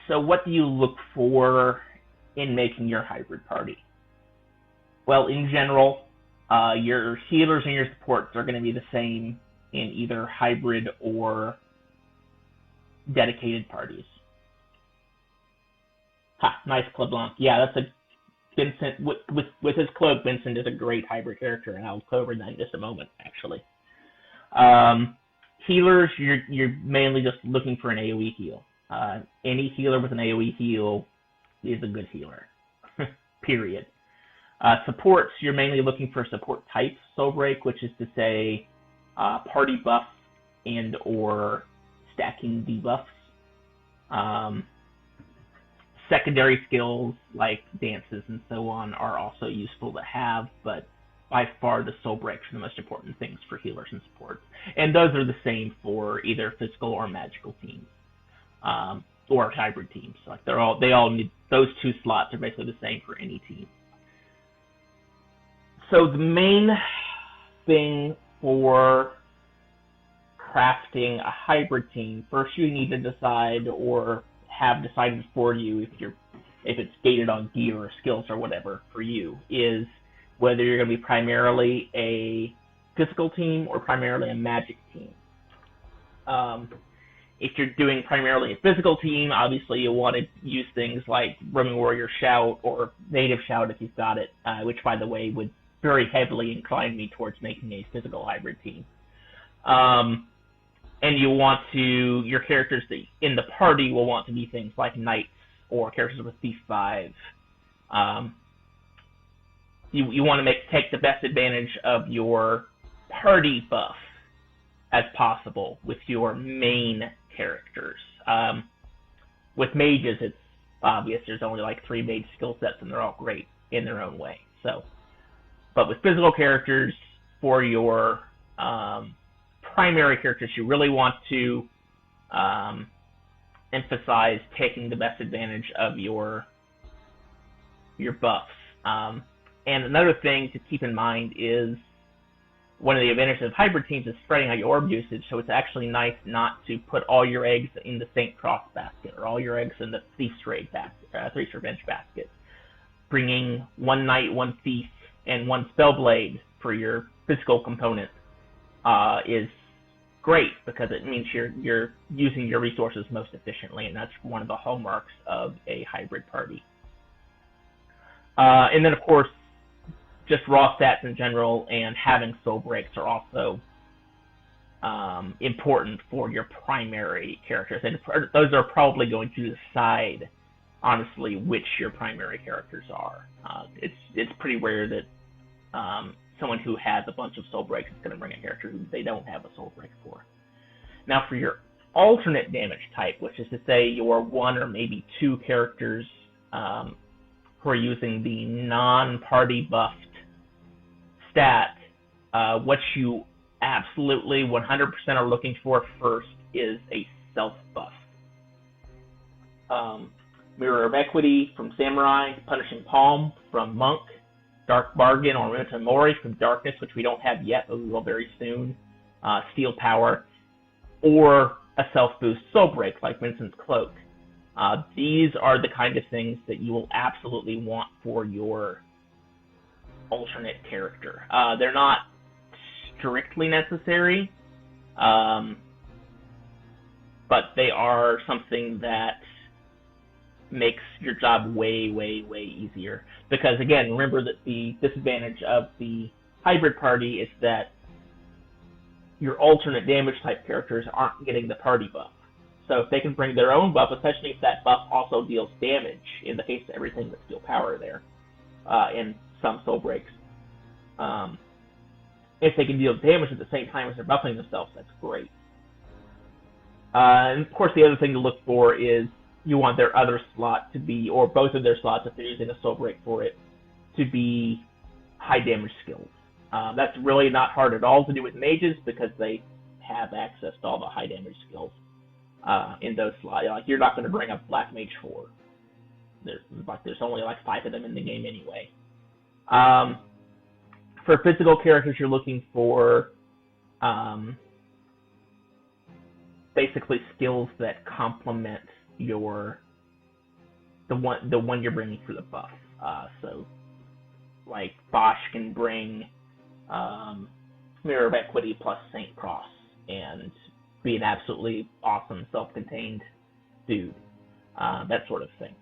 So what do you look for in making your hybrid party? Well, in general, your healers and your supports are going to be the same in either hybrid or dedicated parties. Ha, nice Cleblanc. Yeah, that's a Vincent with his cloak. Vincent is a great hybrid character, and I'll cover that in just a moment, actually. Healers, you're mainly just looking for an AoE heal. Any healer with an AoE heal is a good healer. Period. Supports, you're mainly looking for support type soul break, which is to say party buff and or stacking debuffs. Secondary skills like dances and so on are also useful to have, but by far the soul breaks are the most important things for healers and supports. And those are the same for either physical or magical teams, or hybrid teams. Like they all need, those two slots are basically the same for any team. So the main thing for crafting a hybrid team, first you need to decide or have decided for you if it's gated on gear or skills or whatever for you, is whether you're going to be primarily a physical team or primarily a magic team. If you're doing primarily a physical team, obviously you want to use things like Roaming Warrior Shout or Native Shout if you've got it, which by the way would very heavily incline me towards making a physical hybrid team. And you want to, your characters in the party will want to be things like knights or characters with C5. You want to take the best advantage of your party buff as possible with your main characters. With mages, it's obvious there's only like 3 mage skill sets and they're all great in their own way. So, but with physical characters, for your primary characters, you really want to emphasize taking the best advantage of your buffs. And another thing to keep in mind is one of the advantages of hybrid teams is spreading out your orb usage, so it's actually nice not to put all your eggs in the St. Cross basket or all your eggs in the Thief's Revenge basket. Bringing 1 knight, 1 thief, and 1 spellblade for your physical component is great because it means you're using your resources most efficiently, and that's one of the hallmarks of a hybrid party. And then, of course, just raw stats in general and having soul breaks are also important for your primary characters, and those are probably going to decide, honestly, which your primary characters are. It's pretty rare that someone who has a bunch of soul breaks is going to bring a character who they don't have a soul break for. Now, for your alternate damage type, which is to say your 1 or maybe 2 characters who are using the non-party buffed stat, what you absolutely 100% are looking for first is a self buff. Mirror of Equity from Samurai, Punishing Palm from Monk, Dark Bargain or Memento Mori from Darkness, which we don't have yet, but we will very soon, Steel Power, or a self-boost soul break like Vincent's Cloak. These are the kind of things that you will absolutely want for your alternate character. They're not strictly necessary, but they are something that makes your job way, way, way easier. Because again, remember that the disadvantage of the hybrid party is that your alternate damage type characters aren't getting the party buff. So if they can bring their own buff, especially if that buff also deals damage, in the case of everything with Steel Power there, and some soul breaks, if they can deal damage at the same time as they're buffing themselves, that's great. And of course the other thing to look for is you want their other slot to be, or both of their slots if they're using a soul break for it, to be high damage skills. That's really not hard at all to do with mages because they have access to all the high damage skills in those slots. Like, you're not going to bring up Black Mage 4. There's only like 5 of them in the game anyway. For physical characters, you're looking for basically skills that complement your the one you're bringing for the buff. So like Bosch can bring Mirror of Equity plus Saint Cross and be an absolutely awesome self-contained dude, that sort of thing.